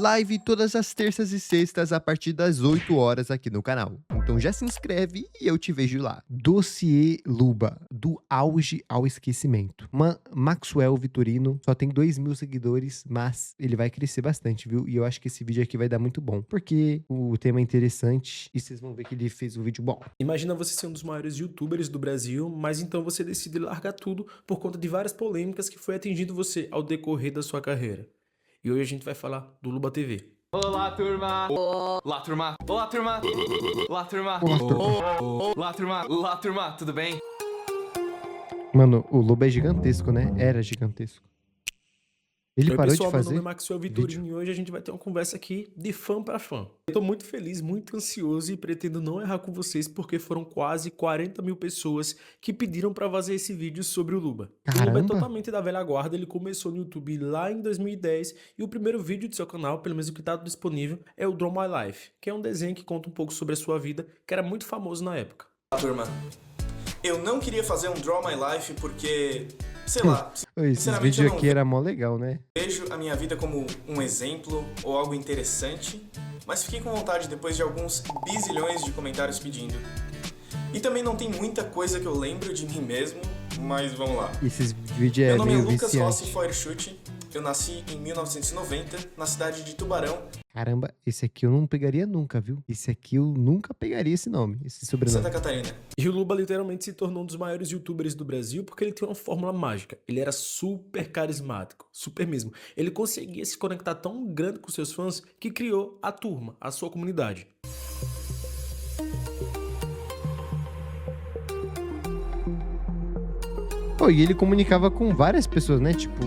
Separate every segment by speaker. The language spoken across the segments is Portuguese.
Speaker 1: live todas as terças e sextas a partir das 8 horas aqui no canal. Então já se inscreve e eu te vejo lá. Dossiê Luba, do auge ao esquecimento. Maxwell Vitorino só tem 2.000 seguidores, mas ele vai crescer bastante, viu? E eu acho que esse vídeo aqui vai dar muito bom, porque o tema é interessante e vocês vão ver que ele fez um vídeo bom.
Speaker 2: Imagina você ser um dos maiores youtubers do Brasil, mas então você decide largar tudo por conta de várias polêmicas que foi atingindo você ao decorrer da sua carreira. E hoje a gente vai falar do Luba TV.
Speaker 3: Olá, turma! Olá, turma! Olá, turma! Olá, turma! Olá, turma! Olá, turma! Tudo bem?
Speaker 1: Mano, o Luba é gigantesco, né? Era gigantesco. Ele
Speaker 2: Oi,
Speaker 1: parou
Speaker 2: pessoal,
Speaker 1: de
Speaker 2: meu
Speaker 1: fazer
Speaker 2: nome é Maxwell Vitorino e hoje a gente vai ter uma conversa aqui de fã pra fã. Eu tô muito feliz, muito ansioso e pretendo não errar com vocês porque foram quase 40 mil pessoas que pediram pra fazer esse vídeo sobre o Luba. O Luba é
Speaker 1: Caramba!
Speaker 2: totalmente da velha guarda, ele começou no YouTube lá em 2010 e o primeiro vídeo do seu canal, pelo menos o que tá disponível, é o Draw My Life, que é um desenho que conta um pouco sobre a sua vida, que era muito famoso na época.
Speaker 4: Olá, turma. Eu não queria fazer um Draw My Life porque, sei lá,
Speaker 1: Esses
Speaker 4: sinceramente
Speaker 1: vídeos
Speaker 4: eu
Speaker 1: aqui
Speaker 4: não
Speaker 1: era mó legal, né?
Speaker 4: vejo a minha vida como um exemplo ou algo interessante, mas fiquei com vontade depois de alguns bizilhões de comentários pedindo. E também não tem muita coisa que eu lembro de mim mesmo, mas vamos lá.
Speaker 1: Esses vídeos
Speaker 4: Meu
Speaker 1: é
Speaker 4: nome é
Speaker 1: meio
Speaker 4: Lucas Rossi
Speaker 1: viciante.
Speaker 4: Feuerschut, eu nasci em 1990 na cidade de Tubarão,
Speaker 1: Caramba, esse aqui eu não pegaria nunca, viu? Esse aqui eu nunca pegaria esse nome, esse sobrenome.
Speaker 4: Santa Catarina.
Speaker 2: E o Luba literalmente se tornou um dos maiores youtubers do Brasil porque ele tinha uma fórmula mágica. Ele era super carismático, super mesmo. Ele conseguia se conectar tão grande com seus fãs que criou a turma, a sua comunidade.
Speaker 1: Pô, e ele comunicava com várias pessoas, né? Tipo,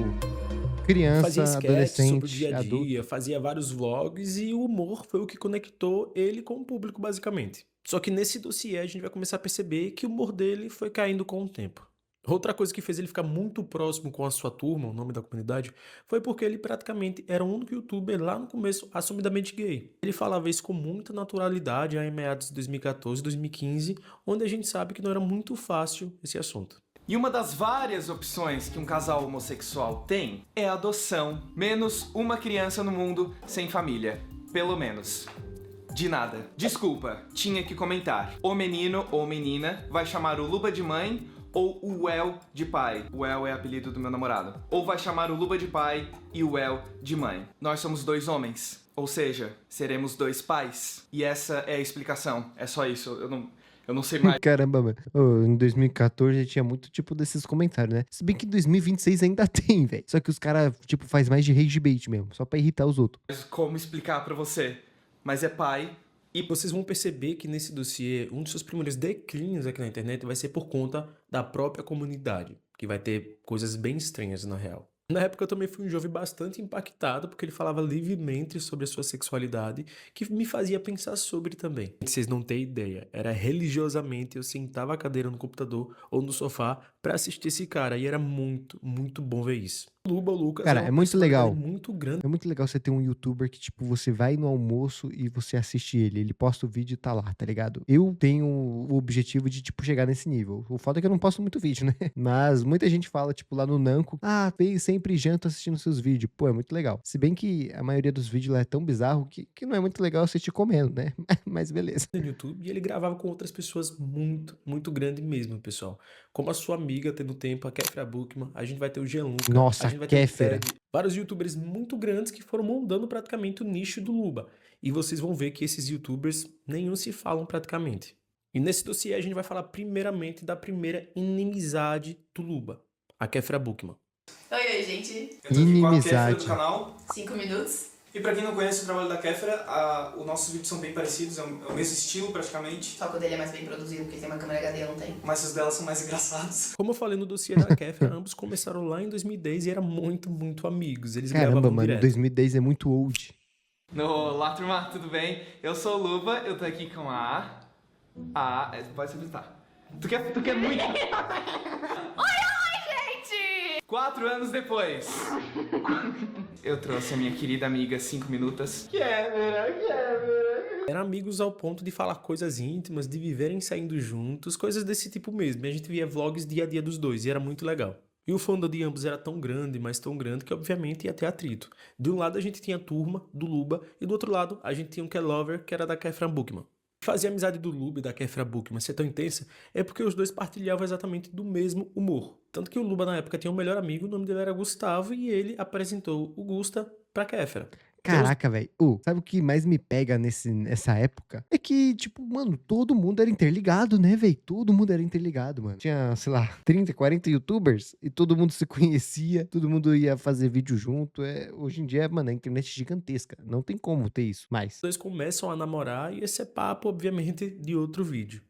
Speaker 1: criança,
Speaker 2: Fazia sketches sobre o
Speaker 1: adolescente,
Speaker 2: dia a
Speaker 1: adulto.
Speaker 2: dia, fazia vários vlogs e o humor foi o que conectou ele com o público basicamente. Só que nesse dossiê a gente vai começar a perceber que o humor dele foi caindo com o tempo. Outra coisa que fez ele ficar muito próximo com a sua turma, o nome da comunidade, foi porque ele praticamente era o único youtuber lá no começo assumidamente gay. Ele falava isso com muita naturalidade aí em meados de 2014, 2015, onde a gente sabe que não era muito fácil esse assunto.
Speaker 3: E uma das várias opções que um casal homossexual tem é a adoção. Menos uma criança no mundo sem família. Pelo menos. De nada. Desculpa, tinha que comentar. O menino ou menina vai chamar o Luba de mãe ou o Well de pai. O Well é apelido do meu namorado. Ou vai chamar o Luba de pai e o Well de mãe. Nós somos dois homens. Ou seja, seremos dois pais. E essa é a explicação. É só isso. Eu não sei mais.
Speaker 1: Caramba, mano. Ô, em 2014 tinha muito tipo desses comentários, né? Se bem que em 2026 ainda tem, velho. Só que os caras, tipo, faz mais de rage bait mesmo, só pra irritar os outros.
Speaker 3: Como explicar pra você. Mas é pai.
Speaker 2: E vocês vão perceber que nesse dossiê, um dos seus primeiros declínios aqui na internet vai ser por conta da própria comunidade, que vai ter coisas bem estranhas na real. Na época eu também fui um jovem bastante impactado, porque ele falava livremente sobre a sua sexualidade, que me fazia pensar sobre também. Vocês não têm ideia, era religiosamente eu sentava a cadeira no computador ou no sofá pra assistir esse cara, e era muito, muito bom ver isso. Luba, o Lucas,
Speaker 1: Cara,
Speaker 2: é uma
Speaker 1: é muito
Speaker 2: personalidade
Speaker 1: legal.
Speaker 2: muito grande.
Speaker 1: É muito legal você ter um youtuber que, tipo, você vai no almoço e você assiste ele. Ele posta o vídeo e tá lá, tá ligado? Eu tenho o objetivo de, tipo, chegar nesse nível. O foda é que eu não posto muito vídeo, né? Mas muita gente fala, tipo, lá no Nanco, ah, sempre janto assistindo seus vídeos. Pô, é muito legal. Se bem que a maioria dos vídeos lá é tão bizarro que não é muito legal assistir comendo, né? Mas beleza.
Speaker 2: No YouTube e ele gravava com outras pessoas muito, muito grande mesmo, pessoal. Como a sua amiga tendo tempo, a Kéfera Bookman, a gente vai ter o Gianluca,
Speaker 1: Nossa,
Speaker 2: a gente vai ter o
Speaker 1: Kéfera.
Speaker 2: Ted, vários youtubers muito grandes que foram moldando praticamente o nicho do Luba. E vocês vão ver que esses youtubers nenhum se falam praticamente. E nesse dossiê a gente vai falar primeiramente da primeira inimizade do Luba, a Kéfera Bookman.
Speaker 5: Oi, gente.
Speaker 4: Eu tô aqui com a Kéfera
Speaker 1: Inimizade.
Speaker 4: do canal.
Speaker 5: 5 minutos.
Speaker 4: E pra quem não conhece o trabalho da Kéfera, os nossos vídeos são bem parecidos, é o mesmo estilo praticamente,
Speaker 5: Só que o dele é mais bem produzido, porque ele tem uma câmera HD, eu não tenho.
Speaker 4: mas os delas são mais engraçados.
Speaker 2: Como eu falei no dossiê da Kéfera, ambos começaram lá em 2010 e eram muito, muito amigos. Eles
Speaker 1: Caramba,
Speaker 2: gravavam
Speaker 1: mano,
Speaker 2: direto.
Speaker 1: 2010 é muito old.
Speaker 3: Olá, turma, tudo bem? Eu sou o Luba, eu tô aqui com pode se apresentar. Tu quer muito...
Speaker 5: Gente!
Speaker 3: 4 anos depois. Eu trouxe a minha querida amiga 5 minutos.
Speaker 2: Eram amigos ao ponto de falar coisas íntimas, de viverem saindo juntos, coisas desse tipo mesmo. E a gente via vlogs dia a dia dos dois e era muito legal. E o fandom de ambos era tão grande, mas tão grande, que obviamente ia ter atrito. De um lado a gente tinha a turma do Luba, e do outro lado a gente tinha um Lover, que era da Kefra Bookman. Fazia a amizade do Luba e da Kefra Bookman ser tão intensa é porque os dois partilhavam exatamente do mesmo humor. Tanto que o Luba na época tinha um melhor amigo, o nome dele era Gustavo, e ele apresentou o Gusta pra Kefra.
Speaker 1: Caraca, velho. Sabe o que mais me pega nessa época? É que, tipo, mano, todo mundo era interligado, né, velho? Todo mundo era interligado, mano. Tinha, sei lá, 30, 40 youtubers e todo mundo se conhecia, todo mundo ia fazer vídeo junto. Hoje em dia, mano, a internet é gigantesca. Não tem como ter isso mais.
Speaker 2: Os dois começam a namorar e esse é papo, obviamente, de outro vídeo.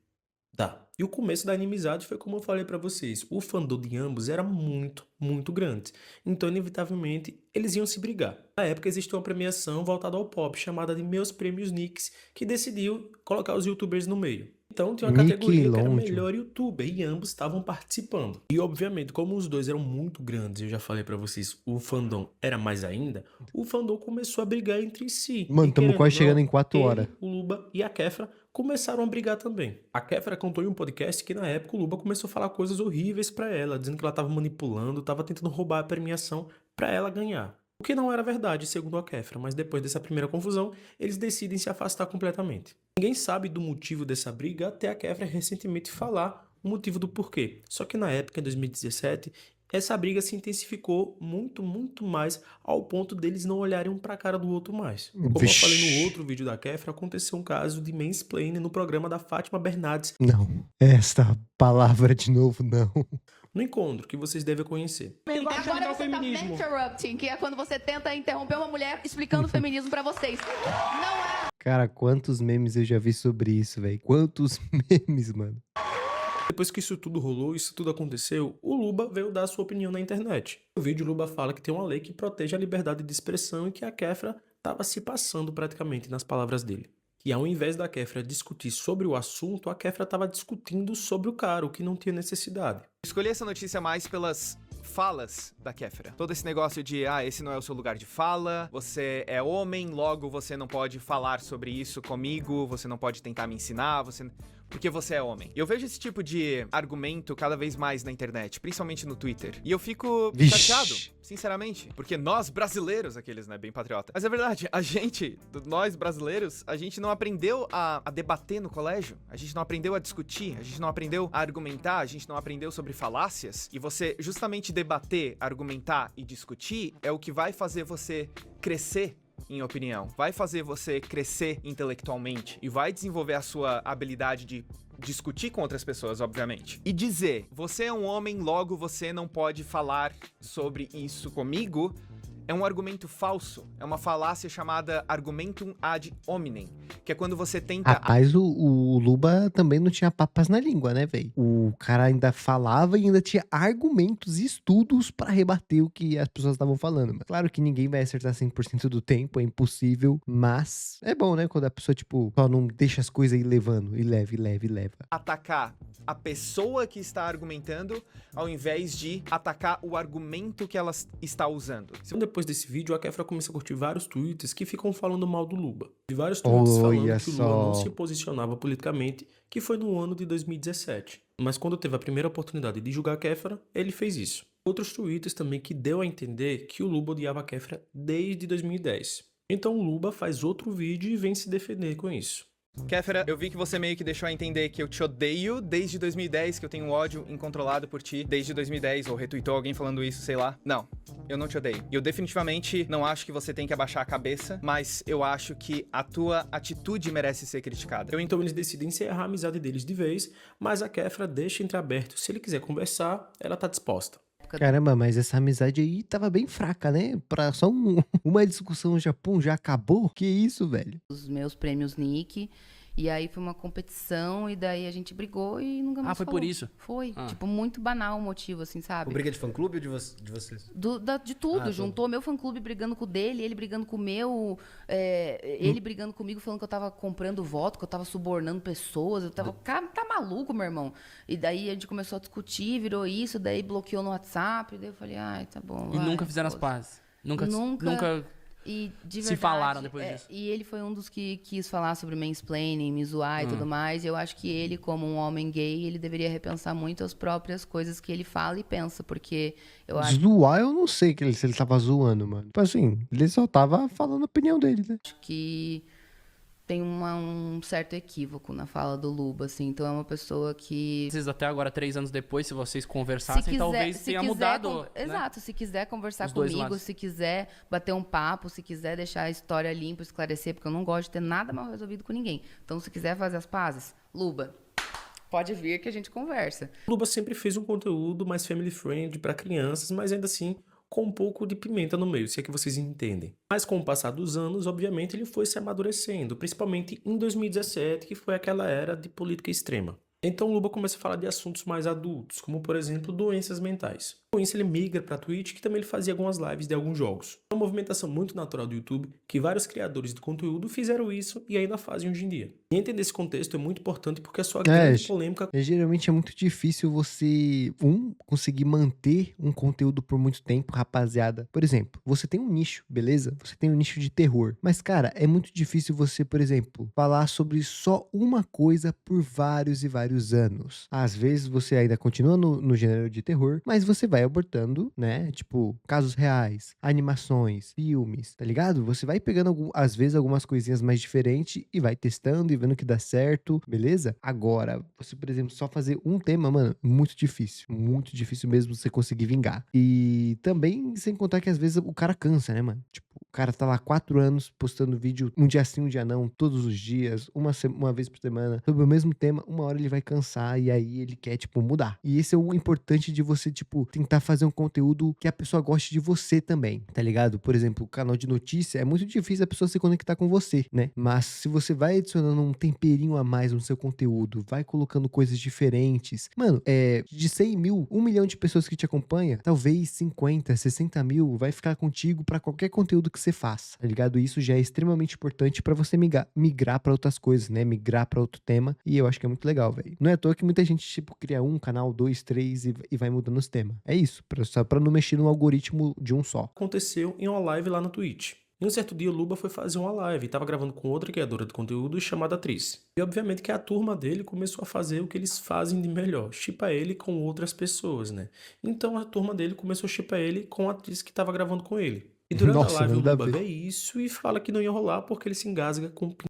Speaker 2: Tá. E o começo da inimizade foi como eu falei pra vocês. O fandom de ambos era muito, muito grande. Então, inevitavelmente, eles iam se brigar. Na época, existia uma premiação voltada ao pop, chamada de Meus Prêmios Nicks, que decidiu colocar os youtubers no meio. Então, tinha uma categoria que era melhor youtuber, e ambos estavam participando. E, obviamente, como os dois eram muito grandes, eu já falei pra vocês, o fandom era mais ainda, o fandom começou a brigar entre si.
Speaker 1: Mano, tamo quase chegando em 4 horas.
Speaker 2: O Luba e a Kefra começaram a brigar também. A Kefra contou em um podcast que na época o Luba começou a falar coisas horríveis pra ela, dizendo que ela tava manipulando, tava tentando roubar a premiação pra ela ganhar. O que não era verdade, segundo a Kefra, mas depois dessa primeira confusão, eles decidem se afastar completamente. Ninguém sabe do motivo dessa briga até a Kefra recentemente falar o motivo do porquê. Só que na época, em 2017, essa briga se intensificou muito, muito mais ao ponto deles não olharem um pra cara do outro mais. Como eu falei no outro vídeo da Kefra, aconteceu um caso de mansplaining no programa da Fátima Bernardes.
Speaker 1: Não, esta palavra de novo, não.
Speaker 2: No encontro, que vocês devem conhecer.
Speaker 6: Agora você tá interrupting, que é quando você tenta interromper uma mulher explicando o feminismo pra vocês. Não é...
Speaker 1: Cara, quantos memes eu já vi sobre isso, velho. Quantos memes, mano.
Speaker 2: Depois que isso tudo rolou, isso tudo aconteceu, o Luba veio dar sua opinião na internet. No vídeo, o Luba fala que tem uma lei que protege a liberdade de expressão e que a Kefra estava se passando praticamente nas palavras dele. E ao invés da Kefra discutir sobre o assunto, a Kefra estava discutindo sobre o cara, o que não tinha necessidade.
Speaker 3: Escolhi essa notícia mais pelas falas da Kefra. Todo esse negócio de, esse não é o seu lugar de fala, você é homem, logo você não pode falar sobre isso comigo, você não pode tentar me ensinar, porque você é homem. Eu vejo esse tipo de argumento cada vez mais na internet, principalmente no Twitter. E eu fico chateado, sinceramente. Porque nós, brasileiros, aqueles, né, bem patriota. Mas é verdade, nós brasileiros, a gente não aprendeu a debater no colégio. A gente não aprendeu a discutir, a gente não aprendeu a argumentar, a gente não aprendeu sobre falácias. E você justamente debater, argumentar e discutir é o que vai fazer você crescer em opinião, vai fazer você crescer intelectualmente e vai desenvolver a sua habilidade de discutir com outras pessoas, obviamente. E dizer, você é um homem, logo você não pode falar sobre isso comigo, é um argumento falso. É uma falácia chamada argumentum ad hominem, que é quando você tenta...
Speaker 1: Rapaz, o Luba também não tinha papas na língua, né, velho? O cara ainda falava e ainda tinha argumentos e estudos pra rebater o que as pessoas estavam falando. Mas claro que ninguém vai acertar 100% do tempo, é impossível, mas é bom, né, quando a pessoa, tipo, só não deixa as coisas ir levando, e leva.
Speaker 3: Atacar a pessoa que está argumentando, ao invés de atacar o argumento que ela está usando.
Speaker 2: Depois desse vídeo, a Kefra começa a curtir vários tweets que ficam falando mal do Luba. E vários tweets falando que o Luba não se posicionava politicamente, que foi no ano de 2017. Mas quando teve a primeira oportunidade de julgar a Kefra, ele fez isso. Outros tweets também que deu a entender que o Luba odiava a Kefra desde 2010. Então o Luba faz outro vídeo e vem se defender com isso.
Speaker 3: Kefra, eu vi que você meio que deixou a entender que eu te odeio desde 2010, que eu tenho um ódio incontrolado por ti desde 2010, ou retweetou alguém falando isso, sei lá. Não, eu não te odeio. E eu definitivamente não acho que você tem que abaixar a cabeça, mas eu acho que a tua atitude merece ser criticada.
Speaker 2: Então eles decidem encerrar a amizade deles de vez, mas a Kefra deixa entreaberto. Se ele quiser conversar, ela tá disposta.
Speaker 1: Caramba, mas essa amizade aí tava bem fraca, né? Pra só uma discussão já acabou? Que isso, velho?
Speaker 6: Os meus prêmios Nick, e aí foi uma competição, e daí a gente brigou e nunca mais falou.
Speaker 7: Foi por isso?
Speaker 6: Foi, tipo, muito banal o motivo, assim, sabe?
Speaker 7: Briga de fã-clube ou de vocês?
Speaker 6: De tudo, juntou meu fã-clube brigando com o dele, ele brigando com o meu, ele brigando comigo, falando que eu tava comprando voto, que eu tava subornando pessoas, eu tava... Cara, tá maluco, meu irmão? E daí a gente começou a discutir, virou isso, daí bloqueou no WhatsApp, daí eu falei, ai, tá bom.
Speaker 7: E nunca fizeram as pazes? Nunca...
Speaker 6: E de
Speaker 8: se
Speaker 6: verdade,
Speaker 8: falaram depois disso.
Speaker 6: E ele foi um dos que quis falar sobre mansplaining, me zoar e tudo mais. E eu acho que ele, como um homem gay, ele deveria repensar muito as próprias coisas que ele fala e pensa, porque eu acho
Speaker 1: Zoar, eu não sei se ele tava zoando, mano. Tipo assim, ele só tava falando a opinião dele, né?
Speaker 6: que tem um certo equívoco na fala do Luba, assim. Então é uma pessoa que...
Speaker 8: Às vezes até agora, 3 anos depois, se vocês conversassem, talvez tenha mudado, né?
Speaker 6: Exato, se quiser conversar
Speaker 8: Os dois
Speaker 6: comigo,
Speaker 8: lados.
Speaker 6: se quiser bater um papo, se quiser deixar a história limpa, esclarecer, porque eu não gosto de ter nada mal resolvido com ninguém. Então, se quiser fazer as pazes, Luba, pode vir que a gente conversa.
Speaker 2: O Luba sempre fez um conteúdo mais family friendly para crianças, mas ainda assim com um pouco de pimenta no meio, se é que vocês entendem. Mas com o passar dos anos, obviamente, ele foi se amadurecendo, principalmente em 2017, que foi aquela era de política extrema. Então o Luba começa a falar de assuntos mais adultos, como por exemplo doenças mentais. Com isso ele migra para a Twitch, que também ele fazia algumas lives de alguns jogos. É uma movimentação muito natural do YouTube, que vários criadores de conteúdo fizeram isso e ainda fazem hoje em dia. E entender esse contexto é muito importante porque a sua grande polêmica...
Speaker 1: Geralmente é muito difícil você, conseguir manter um conteúdo por muito tempo, rapaziada. Por exemplo, você tem um nicho, beleza? Você tem um nicho de terror. Mas, cara, é muito difícil você, por exemplo, falar sobre só uma coisa por vários e vários anos. Às vezes você ainda continua no gênero de terror, mas você vai abordando, né? Tipo, casos reais, animações, filmes, tá ligado? Você vai pegando, às vezes, algumas coisinhas mais diferentes e vai testando e vendo que dá certo, beleza? Agora, você, por exemplo, só fazer um tema, mano, muito difícil mesmo você conseguir vingar. E também, sem contar que às vezes o cara cansa, né, mano? Tipo, o cara tá lá 4 anos postando vídeo um dia sim, um dia não, todos os dias, uma vez por semana, sobre o mesmo tema, uma hora ele vai cansar e aí ele quer, tipo, mudar. E esse é o importante de você, tipo, tentar fazer um conteúdo que a pessoa goste de você também, tá ligado? Por exemplo, o canal de notícia, é muito difícil a pessoa se conectar com você, né? Mas se você vai adicionando um temperinho a mais no seu conteúdo, vai colocando coisas diferentes, mano, de 100 mil, 1 milhão de pessoas que te acompanha, talvez 50, 60 mil vai ficar contigo pra qualquer conteúdo que você faça, tá ligado? Isso já é extremamente importante pra você migrar pra outras coisas, né? Migrar pra outro tema, e eu acho que é muito legal, velho. Não é à toa que muita gente, tipo, cria um canal, 2, 3 e vai mudando os temas. É isso, só pra não mexer no algoritmo de um só.
Speaker 2: Aconteceu em uma live lá no Twitch. E um certo dia o Luba foi fazer uma live e tava gravando com outra criadora de conteúdo chamada Atriz. E obviamente que a turma dele começou a fazer o que eles fazem de melhor, shippar ele com outras pessoas, né? Então a turma dele começou a shippar ele com a atriz que tava gravando com ele. E durante a live o Luba vê isso e fala que não ia rolar porque ele se engasga com pinto.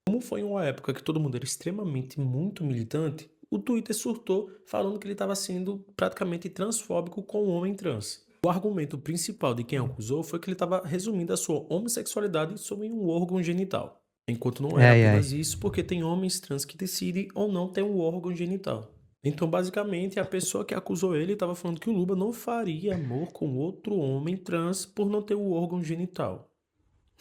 Speaker 2: Como foi em uma época que todo mundo era extremamente muito militante, o Twitter surtou falando que ele estava sendo praticamente transfóbico com o homem trans. O argumento principal de quem acusou foi que ele estava resumindo a sua homossexualidade sobre um órgão genital. Enquanto não é apenas isso, porque tem homens trans que decidem ou não ter um órgão genital. Então, basicamente, a pessoa que acusou ele estava falando que o Luba não faria amor com outro homem trans por não ter o órgão genital.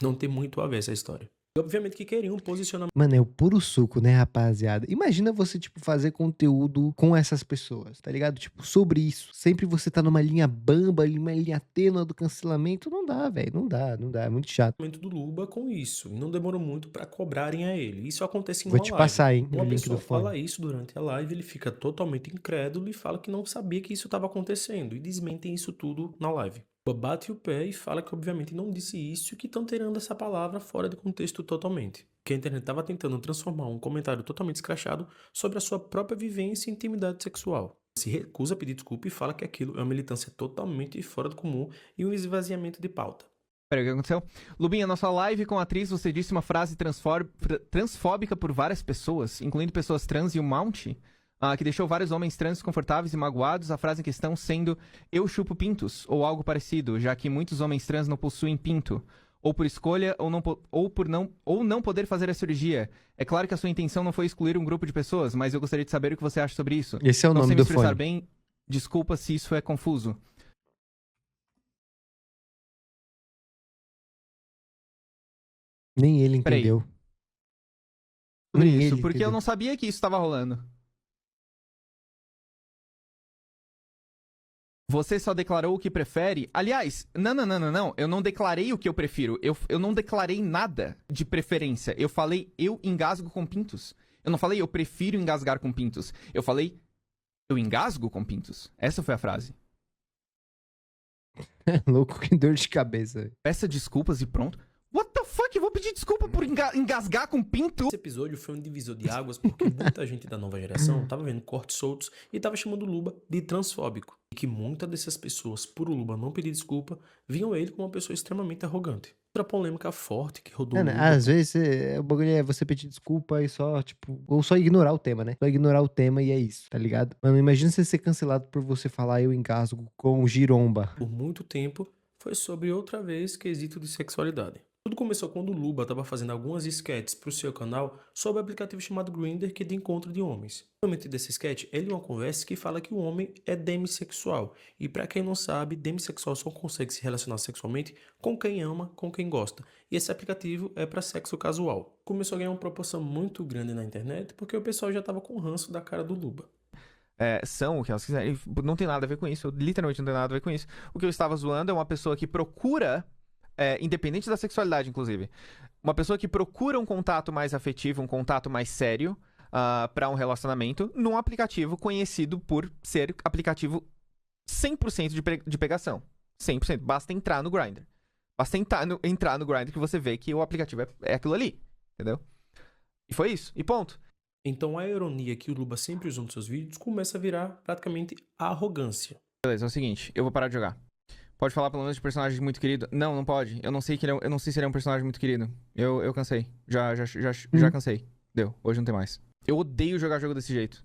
Speaker 2: Não tem muito a ver essa história. E obviamente que queriam um posicionamento.
Speaker 1: Mano, é o puro suco, né, rapaziada? Imagina você, tipo, fazer conteúdo com essas pessoas, tá ligado? Tipo, sobre isso. Sempre você tá numa linha bamba, numa linha tênua do cancelamento. Não dá, velho. Não dá. É muito chato.
Speaker 2: Do Luba com isso. E não demorou muito pra cobrarem a ele. Isso acontece em uma
Speaker 1: Vou te
Speaker 2: live.
Speaker 1: passar, hein,
Speaker 2: Uma
Speaker 1: o link
Speaker 2: pessoa
Speaker 1: do fone.
Speaker 2: fala isso durante a live, ele fica totalmente incrédulo e fala que não sabia que isso estava acontecendo. E desmentem isso tudo na live. Bate o pé e fala que obviamente não disse isso e que estão tirando essa palavra fora de contexto totalmente. Que a internet estava tentando transformar um comentário totalmente escrachado sobre a sua própria vivência e intimidade sexual. Se recusa a pedir desculpa e fala que aquilo é uma militância totalmente fora do comum e um esvaziamento de pauta.
Speaker 9: Peraí, o que aconteceu? Lubinha, na sua live com a atriz, você disse uma frase transfóbica por várias pessoas, incluindo pessoas trans e o Mount, que deixou vários homens trans desconfortáveis e magoados, a frase em questão sendo "eu chupo pintos", ou algo parecido, já que muitos homens trans não possuem pinto, ou por escolha, ou não poder fazer a cirurgia. É claro que a sua intenção não foi excluir um grupo de pessoas, mas eu gostaria de saber o que você acha sobre isso.
Speaker 1: Esse é o
Speaker 9: não
Speaker 1: nome
Speaker 9: sei me
Speaker 1: do
Speaker 9: expressar
Speaker 1: fone.
Speaker 9: bem, desculpa se isso é confuso.
Speaker 1: Nem ele
Speaker 9: Peraí.
Speaker 1: entendeu.
Speaker 9: Sobre
Speaker 1: Nem
Speaker 9: isso,
Speaker 1: ele
Speaker 9: porque eu
Speaker 1: entendeu.
Speaker 9: não sabia que isso estava rolando. Você só declarou o que prefere? Aliás, não. Eu não declarei o que eu prefiro. Eu não declarei nada de preferência. Eu falei, eu engasgo com pintos. Eu não falei, eu prefiro engasgar com pintos. Eu falei, eu engasgo com pintos. Essa foi a frase.
Speaker 1: É louco, que dor de cabeça.
Speaker 9: Peça desculpas e pronto. What the fuck? Eu vou pedir desculpa por engasgar com pinto?
Speaker 2: Esse episódio foi um divisor de águas porque muita gente da nova geração tava vendo cortes soltos e tava chamando o Luba de transfóbico. E que muitas dessas pessoas, por o Luba não pedir desculpa, viam ele como uma pessoa extremamente arrogante. Outra polêmica forte que rodou o
Speaker 1: Mano,
Speaker 2: Luba.
Speaker 1: às vezes o bagulho é você pedir desculpa e só, tipo, ou só ignorar o tema, né? Só ignorar o tema e é isso, tá ligado? Mano, imagina você ser cancelado por você falar eu engasgo com giromba.
Speaker 2: Por muito tempo, foi sobre outra vez quesito de sexualidade. Tudo começou quando o Luba estava fazendo algumas sketches pro seu canal sobre o aplicativo chamado Grindr, que é de encontro de homens. No momento desse sketch, ele é uma conversa que fala que o homem é demissexual. E pra quem não sabe, demissexual só consegue se relacionar sexualmente com quem ama, com quem gosta. E esse aplicativo é pra sexo casual. Começou a ganhar uma proporção muito grande na internet porque o pessoal já tava com ranço da cara do Luba.
Speaker 9: São o que elas quiserem. Não tem nada a ver com isso. Literalmente não tem nada a ver com isso. O que eu estava zoando é uma pessoa que procura, independente da sexualidade, inclusive, uma pessoa que procura um contato mais afetivo, um contato mais sério para um relacionamento num aplicativo conhecido por ser aplicativo 100% de pegação. 100%. Basta entrar no Grindr. Basta entrar no Grindr que você vê que o aplicativo é aquilo ali. Entendeu? E foi isso. E ponto.
Speaker 2: Então a ironia que o Luba sempre usou nos seus vídeos começa a virar praticamente a arrogância.
Speaker 9: Beleza, é o seguinte, eu vou parar de jogar. Pode falar pelo menos de personagem muito querido? Não, não pode. Eu não sei se ele é um personagem muito querido. Eu cansei. Já cansei. Deu. Hoje não tem mais. Eu odeio jogar jogo desse jeito.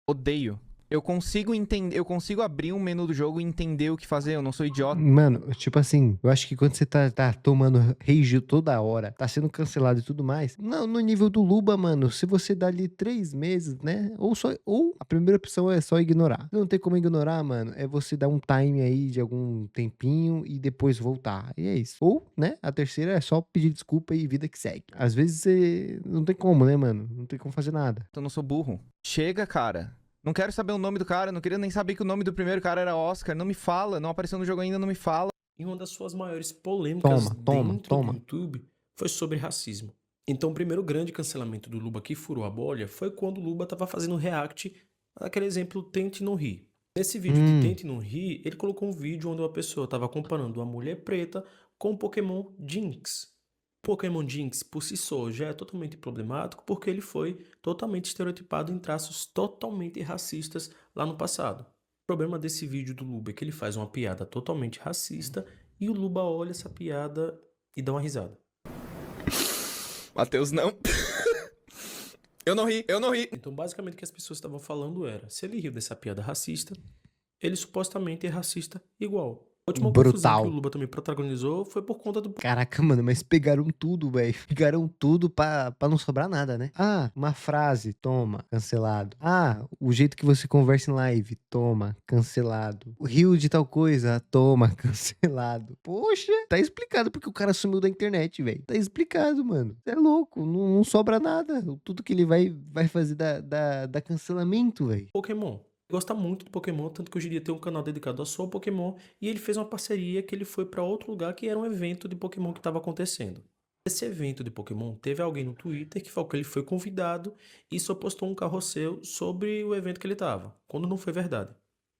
Speaker 9: Odeio. Eu consigo entender, eu consigo abrir um menu do jogo e entender o que fazer, eu não sou idiota.
Speaker 1: Mano, tipo assim, eu acho que quando você tá tomando rage toda hora, tá sendo cancelado e tudo mais, não, no nível do Luba, mano, se você dá ali 3 meses, né, ou a primeira opção é só ignorar. Não tem como ignorar, mano, é você dar um time aí de algum tempinho e depois voltar, e é isso. Ou, né, a terceira é só pedir desculpa e vida que segue. Às vezes você não tem como, né, mano, não tem como fazer nada.
Speaker 9: Eu não sou burro. Chega, cara. Não quero saber o nome do cara, não queria nem saber que o nome do primeiro cara era Oscar. Não me fala, não apareceu no jogo ainda, não me fala.
Speaker 2: E uma das suas maiores polêmicas dentro do YouTube foi sobre racismo. Então o primeiro grande cancelamento do Luba que furou a bolha foi quando o Luba tava fazendo react àquele exemplo Tente Não Rir. Nesse vídeo de Tente Não Rir, ele colocou um vídeo onde uma pessoa tava comparando uma mulher preta com o Pokémon Jinx. Pokémon Jinx, por si só, já é totalmente problemático porque ele foi totalmente estereotipado em traços totalmente racistas lá no passado. O problema desse vídeo do Luba é que ele faz uma piada totalmente racista e o Luba olha essa piada e dá uma risada.
Speaker 9: Matheus, não. Eu não ri.
Speaker 2: Então, basicamente, o que as pessoas estavam falando era, se ele riu dessa piada racista, ele supostamente é racista igual. A última confusão que o Luba também protagonizou foi por conta do...
Speaker 1: Caraca, mano, mas pegaram tudo, velho. Pegaram tudo pra não sobrar nada, né? Ah, uma frase, toma, cancelado. Ah, o jeito que você conversa em live, toma, cancelado. O rio de tal coisa, toma, cancelado. Poxa, tá explicado porque o cara sumiu da internet, velho. Tá explicado, mano. É louco, não sobra nada. Tudo que ele vai fazer da cancelamento, velho.
Speaker 2: Pokémon. Gosta muito de Pokémon, tanto que hoje em dia tem um canal dedicado a só Pokémon, e ele fez uma parceria que ele foi para outro lugar que era um evento de Pokémon que estava acontecendo. Esse evento de Pokémon teve alguém no Twitter que falou que ele foi convidado e só postou um carrossel sobre o evento que ele estava, quando não foi verdade.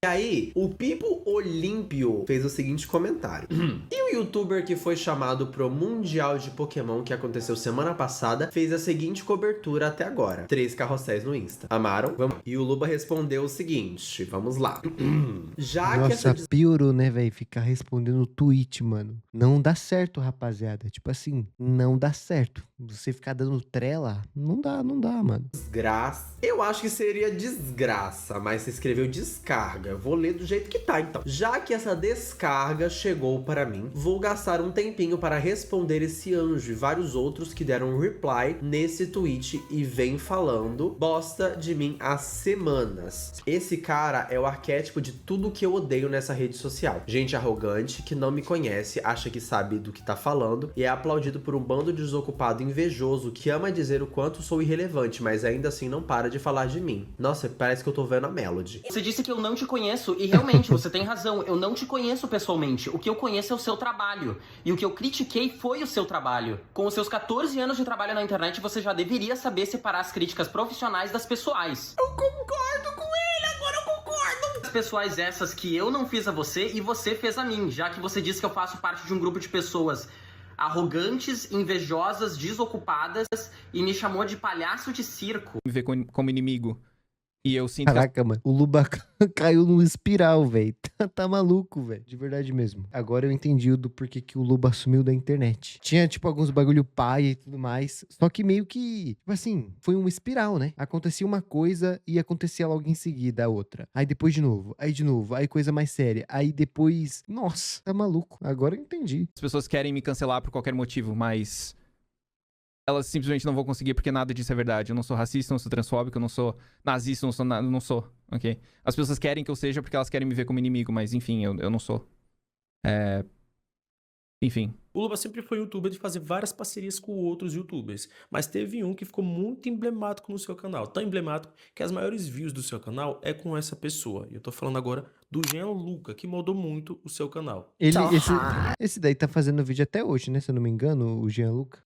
Speaker 10: E aí, o Pipo Olímpio fez o seguinte comentário. E o youtuber que foi chamado pro Mundial de Pokémon que aconteceu semana passada fez a seguinte cobertura até agora. 3 carrosséis no Insta. Amaram? Vamos. E o Luba respondeu o seguinte. Vamos lá.
Speaker 1: Nossa, piorou, né, velho? Ficar respondendo no tweet, mano. Não dá certo, rapaziada. Tipo assim, não dá certo. Você ficar dando trela, não dá, mano.
Speaker 10: Desgraça. Eu acho que seria desgraça, mas você escreveu descarga. Eu vou ler do jeito que tá, então. Já que essa descarga chegou para mim, vou gastar um tempinho para responder esse anjo e vários outros que deram um reply nesse tweet e vem falando bosta de mim há semanas. Esse cara é o arquétipo de tudo que eu odeio nessa rede social. Gente arrogante, que não me conhece, acha que sabe do que tá falando e é aplaudido por um bando de desocupado invejoso que ama dizer o quanto sou irrelevante, mas ainda assim não para de falar de mim. Nossa, parece que eu tô vendo a Melody.
Speaker 11: Você disse que eu não te conheço e realmente você tem razão, eu não te conheço pessoalmente. O que eu conheço é o seu trabalho. E o que eu critiquei foi o seu trabalho. Com os seus 14 anos de trabalho na internet, você já deveria saber separar as críticas profissionais das pessoais.
Speaker 10: Eu concordo com ele, agora eu concordo!
Speaker 11: pessoais essas que eu não fiz a você e você fez a mim, já que você disse que eu faço parte de um grupo de pessoas arrogantes, invejosas, desocupadas e me chamou de palhaço de circo.
Speaker 9: Me ver como inimigo. E eu sinto
Speaker 1: Caraca, mano. O Luba caiu num espiral, velho. Tá maluco, velho. De verdade mesmo. Agora eu entendi do porquê que o Luba sumiu da internet. Tinha, tipo, alguns bagulho pai e tudo mais. Só que meio que, tipo assim, foi uma espiral, né? Acontecia uma coisa e acontecia logo em seguida a outra. Aí depois de novo. Aí coisa mais séria. Aí depois... Nossa, tá maluco. Agora eu entendi.
Speaker 9: as pessoas querem me cancelar por qualquer motivo, mas elas simplesmente não vão conseguir porque nada disso é verdade. Eu não sou racista, não sou transfóbico, eu não sou nazista, não sou nada, não sou, ok? As pessoas querem que eu seja porque elas querem me ver como inimigo, mas enfim, eu não sou. Enfim.
Speaker 2: O Luba sempre foi youtuber de fazer várias parcerias com outros youtubers, mas teve um que ficou muito emblemático no seu canal, tão emblemático que as maiores views do seu canal é com essa pessoa. E eu tô falando agora do Gianluca, que mudou muito o seu canal.
Speaker 1: Esse daí tá fazendo vídeo até hoje, né? Se eu não me engano, o Gianluca.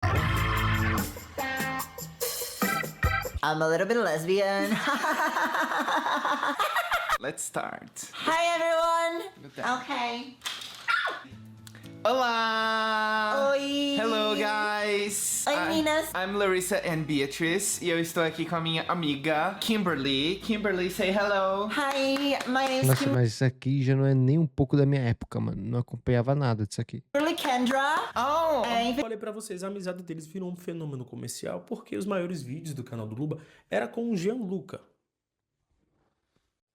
Speaker 12: I'm a little bit lesbian.
Speaker 3: Let's start.
Speaker 12: Hi everyone. Okay.
Speaker 3: Olá!
Speaker 12: Oi!
Speaker 3: Hello, guys!
Speaker 12: Oi, meninas!
Speaker 3: I'm Larissa and Beatrice e eu estou aqui com a minha amiga Kimberly. Kimberly, say hello!
Speaker 12: Hi, my name is
Speaker 1: Nossa, mas isso aqui já não é nem um pouco da minha época, mano. Não acompanhava nada disso aqui.
Speaker 12: Kimberly Kendra.
Speaker 3: Oh!
Speaker 2: Falei pra vocês, a amizade deles virou um fenômeno comercial porque os maiores vídeos do canal do Luba era com o Gianluca.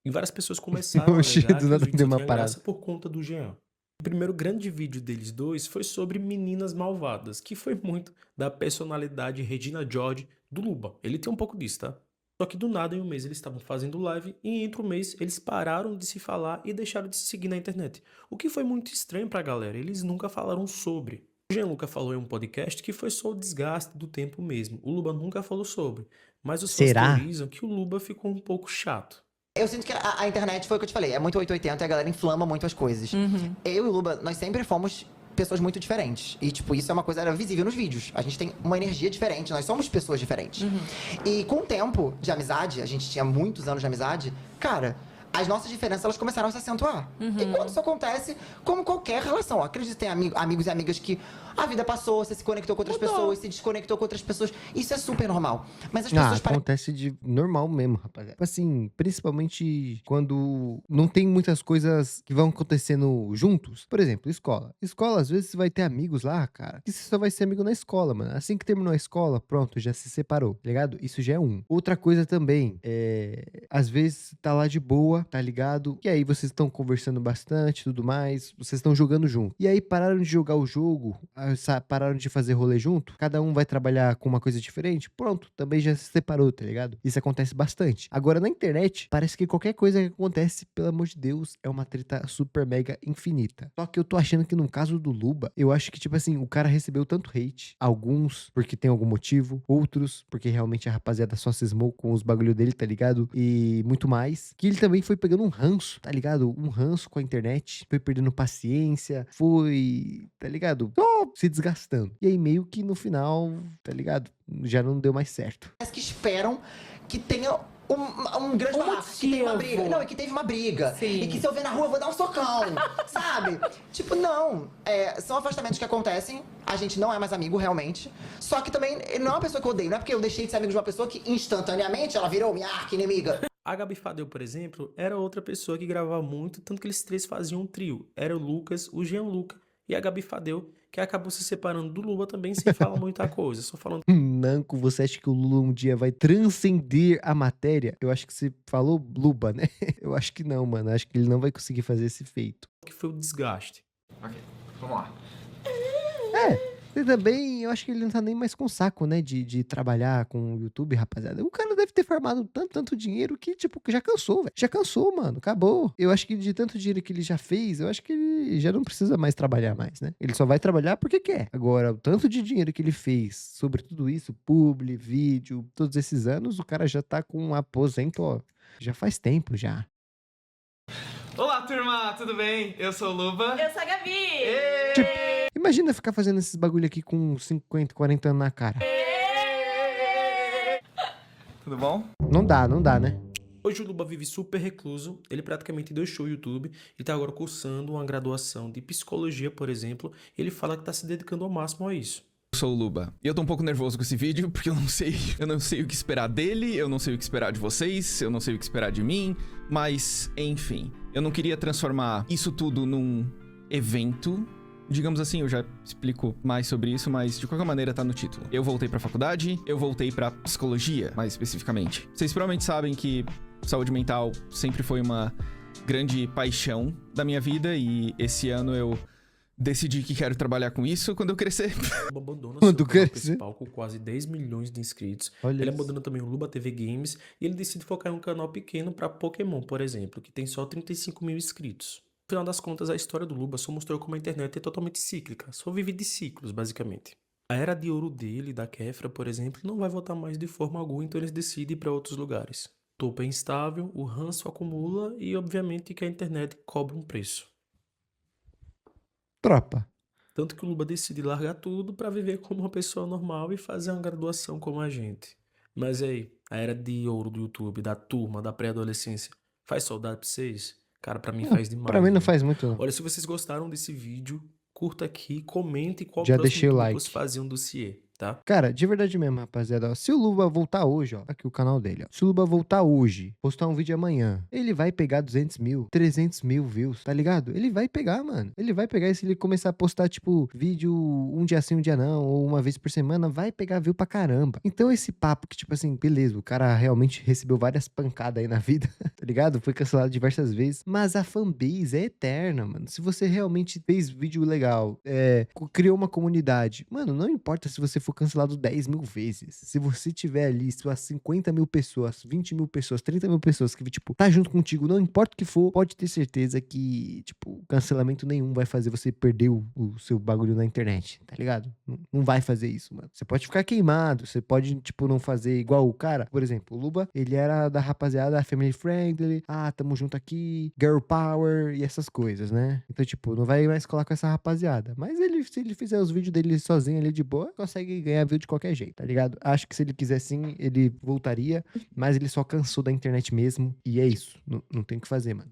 Speaker 2: E várias pessoas começaram a
Speaker 1: Oxi,
Speaker 2: alegar
Speaker 1: do
Speaker 2: que os
Speaker 1: nada
Speaker 2: vídeos
Speaker 1: deu uma
Speaker 2: tinham
Speaker 1: parada.
Speaker 2: graça por conta do Jean. O primeiro grande vídeo deles dois foi sobre Meninas Malvadas, que foi muito da personalidade Regina George do Luba. Ele tem um pouco disso, tá? Só que do nada, em um mês, eles estavam fazendo live e entre um mês eles pararam de se falar e deixaram de se seguir na internet. O que foi muito estranho pra galera, eles nunca falaram sobre. O Gianluca falou em um podcast que foi só o desgaste do tempo mesmo. O Luba nunca falou sobre. Mas os fãs teorizam que o Luba ficou um pouco chato.
Speaker 12: Eu sinto que a internet foi o que eu te falei, é muito 880 e a galera inflama muito as coisas. Eu e o Luba, nós sempre fomos pessoas muito diferentes. E, tipo, isso é uma coisa era visível nos vídeos. A gente tem uma energia diferente, nós somos pessoas diferentes. E com o tempo de amizade, a gente tinha muitos anos de amizade, cara, as nossas diferenças, elas começaram a se acentuar. E quando isso acontece, como qualquer relação, acredito que tem amigos e amigas que a vida passou, você se conectou com outras pessoas, se desconectou com outras pessoas. Isso é super normal. Mas as pessoas
Speaker 1: acontece de normal mesmo, rapaziada. Assim, principalmente quando não tem muitas coisas que vão acontecendo juntos. Por exemplo, escola. Escola, às vezes, você vai ter amigos lá, cara, que você só vai ser amigo na escola, mano. Assim que terminou a escola, pronto, já se separou, tá ligado? Isso já é um. Outra coisa também, às vezes tá lá de boa, tá ligado? E aí vocês estão conversando bastante, tudo mais, vocês estão jogando junto. E aí pararam de jogar o jogo, pararam de fazer rolê junto, cada um vai trabalhar com uma coisa diferente, pronto, também já se separou, tá ligado? Isso acontece bastante. Agora, na internet, parece que qualquer coisa que acontece, pelo amor de Deus, é uma treta super mega infinita. Só que eu tô achando que no caso do Luba, eu acho que, tipo assim, o cara recebeu tanto hate, alguns porque tem algum motivo, outros porque realmente a rapaziada só cismou com os bagulho dele, tá ligado? E muito mais, que ele também foi pegando um ranço, tá ligado? Um ranço com a internet, foi perdendo paciência, foi, tá ligado? Só se desgastando. E aí meio que no final, tá ligado? Já não deu mais certo.
Speaker 12: que esperam que tenha um grande barraco, que tenha uma briga. Não, e que teve uma briga. E que se eu ver na rua, eu vou dar um socão, sabe? Tipo, não. São afastamentos que acontecem, a gente não é mais amigo, realmente. Só que também, não é uma pessoa que eu odeio, não é porque eu deixei de ser amigo de uma pessoa que instantaneamente ela virou minha arqui-inimiga.
Speaker 2: A Gabi Fadel, por exemplo, era outra pessoa que gravava muito, tanto que eles três faziam um trio. Era o Lucas, o Gianluca e a Gabi Fadel, que acabou se separando do Luba também sem falar muita coisa, só falando...
Speaker 1: Nanco, você acha que o Lula um dia vai transcender a matéria? Eu acho que você falou Luba, né? Eu acho que não, mano. Acho que ele não vai conseguir fazer esse feito.
Speaker 2: Que foi o desgaste.
Speaker 3: Ok, vamos lá.
Speaker 1: E também, eu acho que ele não tá nem mais com saco, né, de trabalhar com o YouTube, rapaziada. O cara deve ter farmado tanto dinheiro que, tipo, já cansou, velho. Já cansou, mano. Acabou. Eu acho que de tanto dinheiro que ele já fez, eu acho que ele já não precisa mais trabalhar mais, né? Ele só vai trabalhar porque quer. Agora, o tanto de dinheiro que ele fez sobre tudo isso, publi, vídeo, todos esses anos, o cara já tá com um aposento, ó, já faz tempo, já.
Speaker 3: Olá, turma, tudo bem? Eu sou o Luba.
Speaker 5: Eu sou a Gabi.
Speaker 1: Tipo, imagina ficar fazendo esses bagulho aqui com 50, 40 anos na cara.
Speaker 3: Tudo bom?
Speaker 1: Não dá, né?
Speaker 2: Hoje o Luba vive super recluso, ele praticamente deixou o YouTube e tá agora cursando uma graduação de psicologia, por exemplo, e ele fala que tá se dedicando ao máximo a isso.
Speaker 9: Eu sou o Luba. E eu tô um pouco nervoso com esse vídeo, porque eu não sei o que esperar dele, eu não sei o que esperar de vocês, eu não sei o que esperar de mim, mas, enfim. Eu não queria transformar isso tudo num evento. Digamos assim, eu já explico mais sobre isso, mas de qualquer maneira tá no título. Eu voltei pra faculdade, eu voltei pra psicologia, mais especificamente. Vocês provavelmente sabem que saúde mental sempre foi uma grande paixão da minha vida e esse ano eu decidi que quero trabalhar com isso quando eu crescer.
Speaker 2: O Luba abandona
Speaker 1: Quando
Speaker 2: seu canal
Speaker 1: crescer?
Speaker 2: principal com quase 10 milhões de inscritos.
Speaker 1: Olha
Speaker 2: Ele
Speaker 1: isso.
Speaker 2: abandona também o Luba TV Games e ele decide focar em um canal pequeno pra Pokémon, por exemplo, que tem só 35 mil inscritos. No final das contas, a história do Luba só mostrou como a internet é totalmente cíclica, só vive de ciclos, basicamente. A era de ouro dele, da Kefra, por exemplo, não vai voltar mais de forma alguma, então eles decidem ir para outros lugares. O topo é instável, o ranço acumula e, obviamente, que a internet cobra um preço.
Speaker 1: Tropa.
Speaker 2: Tanto que o Luba decide largar tudo para viver como uma pessoa normal e fazer uma graduação como a gente. Mas aí, a era de ouro do YouTube, da turma, da pré-adolescência, faz saudade pra vocês? Cara, pra mim faz demais.
Speaker 1: Pra mim não
Speaker 2: viu?
Speaker 1: faz muito, não.
Speaker 2: Olha, se vocês gostaram desse vídeo, curta aqui, comente qual
Speaker 1: Já
Speaker 2: próximo
Speaker 1: deixei o
Speaker 2: YouTube
Speaker 1: like.
Speaker 2: você fazia um dossiê, tá?
Speaker 1: Cara, de verdade mesmo, rapaziada. Ó, se o Luba voltar hoje, ó, aqui o canal dele, ó. Se o Luba voltar hoje, postar um vídeo amanhã, ele vai pegar 200 mil, 300 mil views, tá ligado? Ele vai pegar, mano. Ele vai pegar e se ele começar a postar, tipo, vídeo um dia sim, um dia não, ou uma vez por semana, vai pegar view pra caramba. Então esse papo que, tipo assim, beleza, o cara realmente recebeu várias pancadas aí na vida, tá ligado? Foi cancelado diversas vezes, mas a fanbase é eterna, mano. Se você realmente fez vídeo legal, criou uma comunidade, mano, não importa se você for cancelado 10 mil vezes. Se você tiver ali suas 50 mil pessoas, 20 mil pessoas, 30 mil pessoas que, tipo, tá junto contigo, não importa o que for, pode ter certeza que, tipo, cancelamento nenhum vai fazer você perder o seu bagulho na internet, tá ligado? Não vai fazer isso, mano. Você pode ficar queimado, você pode, tipo, não fazer igual o cara. Por exemplo, o Luba, ele era da rapaziada family friendly, tamo junto aqui, girl power e essas coisas, né? Então, tipo, não vai mais colar com essa rapaziada. Mas ele, se ele fizer os vídeos dele sozinho ali de boa, consegue ganhar vídeo de qualquer jeito, tá ligado? Acho que se ele quiser sim, ele voltaria, mas ele só cansou da internet mesmo, e é isso. Não tem o que fazer, mano.